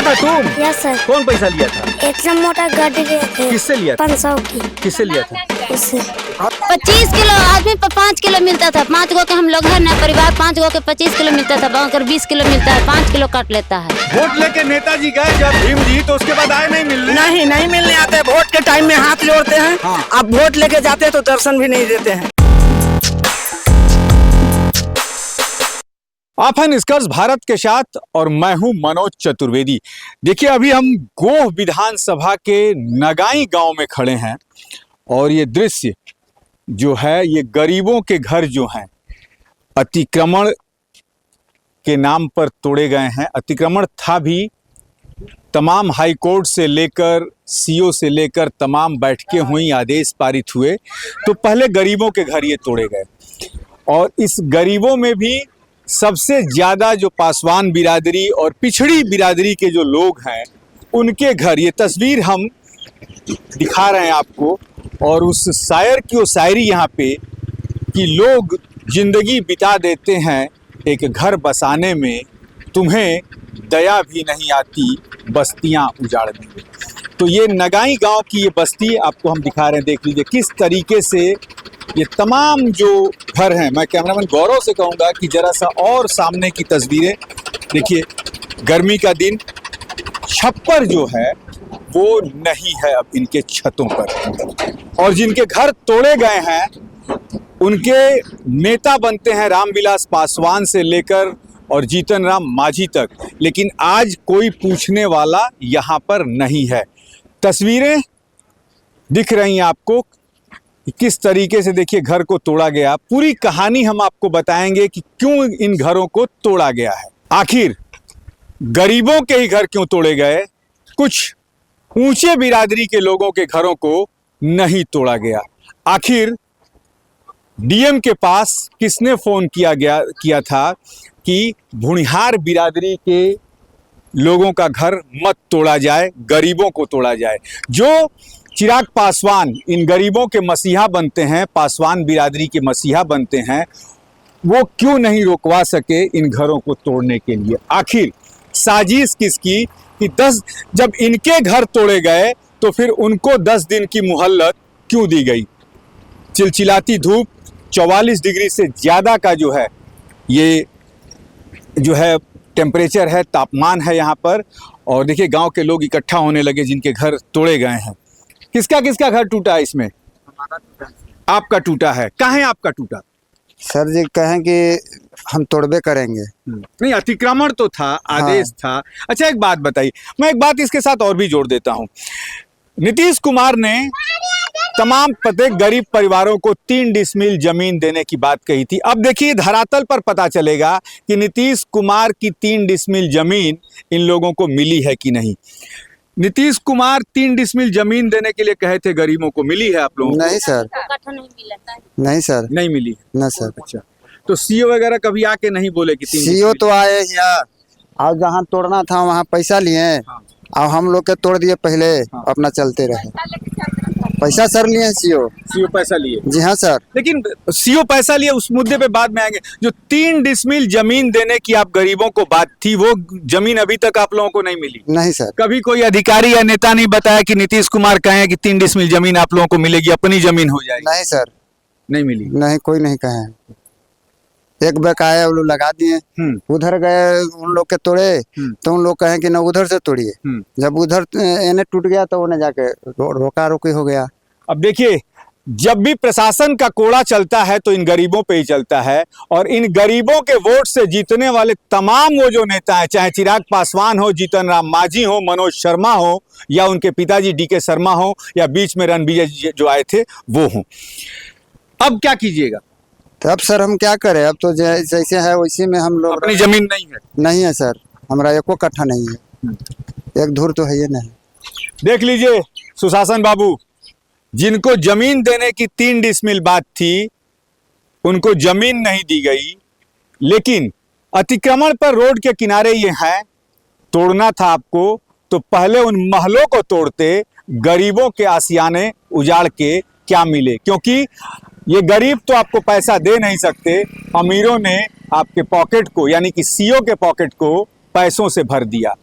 लिया था तुम? Yes sir. कौन पैसा लिया था? इतना मोटा गाड़ी लिए थे। किससे लिया था? 500 की। किससे लिया था? उससे 25 किलो आदमी पर 5 किलो मिलता था। 5 गो के हम लोग है ना परिवार, 5 गो के 25 किलो मिलता था। बांकर 20 किलो मिलता है, 5 किलो काट लेता है। वोट लेके नेताजी गए जब भीम जी, तो उसके बाद आए नहीं मिलने? नहीं मिलने आते। वोट के टाइम में हाथ जोड़ते हैं। हाँ। अब वोट लेके जाते हैं तो दर्शन भी नहीं देते हैं। आप हैं निष्कर्ष भारत के साथ और मैं हूं मनोज चतुर्वेदी। देखिए, अभी हम गोह विधानसभा के नगाई गांव में खड़े हैं और ये दृश्य जो है, ये गरीबों के घर जो हैं अतिक्रमण के नाम पर तोड़े गए हैं। अतिक्रमण था भी, तमाम हाई कोर्ट से लेकर सीओ से लेकर तमाम बैठकें हुई, आदेश पारित हुए, तो पहले गरीबों के घर ये तोड़े गए। और इस गरीबों में भी सबसे ज़्यादा जो पासवान बिरादरी और पिछड़ी बिरादरी के जो लोग हैं, उनके घर, ये तस्वीर हम दिखा रहे हैं आपको। और उस शायर की वो शायरी यहाँ पे कि लोग जिंदगी बिता देते हैं एक घर बसाने में, तुम्हें दया भी नहीं आती बस्तियाँ उजाड़ने में। तो ये नगाई गांव की ये बस्ती आपको हम दिखा रहे हैं। देख लीजिए किस तरीके से ये तमाम जो घर हैं। मैं कैमरामैन गौरव से कहूँगा कि जरा सा और सामने की तस्वीरें देखिए। गर्मी का दिन, छप्पर जो है वो नहीं है अब इनके छतों पर, और जिनके घर तोड़े गए हैं उनके नेता बनते हैं रामविलास पासवान से लेकर और जीतन राम मांझी तक, लेकिन आज कोई पूछने वाला यहाँ पर नहीं है। तस्वीरें दिख रही हैं आपको किस तरीके से, देखिए घर को तोड़ा गया। पूरी कहानी हम आपको बताएंगे कि क्यों इन घरों को तोड़ा गया है, आखिर गरीबों के ही घर क्यों तोड़े गए, कुछ ऊंचे बिरादरी के लोगों के घरों को नहीं तोड़ा गया। आखिर डीएम के पास किसने फोन किया था कि भुनिहार बिरादरी के लोगों का घर मत तोड़ा जाए, गरीबों को तोड़ा जाए। जो चिराग पासवान इन गरीबों के मसीहा बनते हैं, पासवान बिरादरी के मसीहा बनते हैं, वो क्यों नहीं रोकवा सके इन घरों को तोड़ने के लिए? आखिर साजिश किसकी कि जब इनके घर तोड़े गए तो फिर उनको 10 दिन की मुहल्लत क्यों दी गई? चिलचिलाती धूप, 44 डिग्री से ज़्यादा का जो है ये जो है टेम्परेचर है, तापमान है यहाँ पर। और देखिए गांव के लोग इकट्ठा होने लगे जिनके घर तोड़े गए हैं। किसका किसका घर टूटा है इसमें? आपका टूटा है। कहाँ है आपका टूटा? सर जी कहें कि हम तोड़बे करेंगे। नहीं, अतिक्रमण तो था, आदेश था। अच्छा एक बात बताइए, मैं एक बात इसके साथ और भी जोड़ देता हूँ। नीतीश कुमार ने तमाम प्रत्येक गरीब परिवारों को 3 डिसमिल जमीन देने की बात कही थी। अब देखिए धरातल पर पता चलेगा कि नीतीश कुमार की 3 डिसमिल जमीन इन लोगों को मिली है कि नहीं। नीतीश कुमार 3 डिसमिल जमीन देने के लिए कहे थे, गरीबों को मिली है आप लोगों को? नहीं सर, नहीं सर, नहीं मिली है। ना सर। अच्छा, तो सीओ वगैरह कभी आके नहीं बोले कि 3 सीओ तो आए यहाँ, और जहाँ तोड़ना था वहाँ पैसा लिए। हाँ। और हम लोग के तोड़ दिए पहले। हाँ। अपना चलते रहे। पैसा सर लिए सीओ पैसा लिए? जी हाँ सर। लेकिन सीओ पैसा लिए, उस मुद्दे पे बाद में आएंगे। जो 3 डिसमिल जमीन देने की आप गरीबों को बात थी, वो जमीन अभी तक आप लोगों को नहीं मिली? नहीं सर। कभी कोई अधिकारी या नेता नहीं बताया कि नीतीश कुमार कहे कि 3 डिसमिल जमीन आप लोगों को मिलेगी, अपनी जमीन हो जाएगी? नहीं सर, नहीं मिली। नहीं, कोई नहीं कहे। एक बकाया वो लोग लगा दिए, उधर गए उन लोग के तोड़े तो उन लोग कहे कि ना उधर से तोड़िए। जब उधर इन्हें टूट गया तो उन्हें जाके रोका रोकी हो गया। अब देखिए, जब भी प्रशासन का कोड़ा चलता है तो इन गरीबों पे ही चलता है। और इन गरीबों के वोट से जीतने वाले तमाम वो जो नेता हैं, चाहे चिराग पासवान हो, जीतन राम मांझी हो, मनोज शर्मा हो, या उनके पिताजी डीके शर्मा हो, या बीच में रणविजय जो आए थे वो हो, अब क्या कीजिएगा? तो अब सर हम क्या करें? अब तो जैसे है वैसे में हम लोग। अपनी जमीन नहीं है? नहीं है सर, हमारा एको कट्ठा नहीं है, एक धुर तो है ये नहीं। देख लीजिए सुशासन बाबू, जिनको जमीन देने की 3 डिसमिल बात थी, उनको जमीन नहीं दी गई। लेकिन अतिक्रमण पर रोड के किनारे ये हैं, तोड़ना था आपको तो पहले उन महलों को तोड़ते, गरीबों के आशियाने उजाड़ के क्या मिले? क्योंकि ये गरीब तो आपको पैसा दे नहीं सकते, अमीरों ने आपके पॉकेट को, यानी कि सीओ के पॉकेट को पैसों से भर दिया।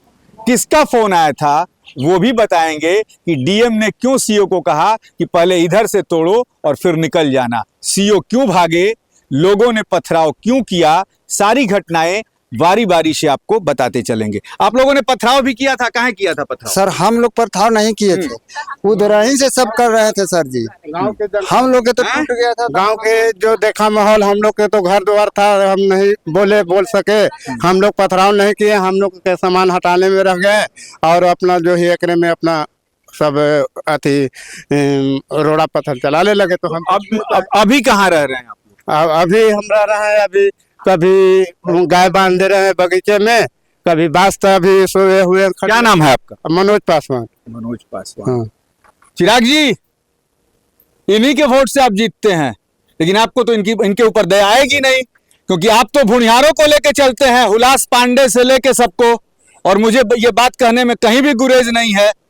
किसका फोन आया था वो भी बताएंगे कि डीएम ने क्यों सीओ को कहा कि पहले इधर से तोड़ो और फिर निकल जाना। सीओ क्यों भागे, लोगों ने पथराव क्यों किया, सारी घटनाएं बारी बारी से आपको बताते चलेंगे। आप लोगों ने पथराव भी किया था, कहाँ किया था पथराव? सर हम लोग पथराव नहीं किए थे, उधर ही से सब कर रहे थे सर जी। हम लोग के तो टूट गया था। गांव के जो देखा माहौल, हम लोग के तो घर द्वार था, हम नहीं बोल सके। हम लोग पथराव नहीं किए, हम लोग के सामान हटाने में रह गए और अपना जो ही एकरे में अपना सब अति रोड़ा पत्थर चलाने लगे। तो हम अभी कहाँ रह रहे हैं आप लोग? अभी हम रह रहे हैं, अभी कभी गाय बांध दे रहे हैं बगीचे में, कभी बास्ता अभी सोए हुए। क्या नाम है आपका? मनोज पासवान। मनोज पासवान। हाँ। चिराग जी, इन्हीं के वोट से आप जीतते हैं, लेकिन आपको तो इनके ऊपर दया आएगी नहीं, क्योंकि आप तो भुनियारों को लेके चलते हैं, हुलास पांडे से लेके सबको। और मुझे ये बात कहने में कहीं भी गुरेज नहीं है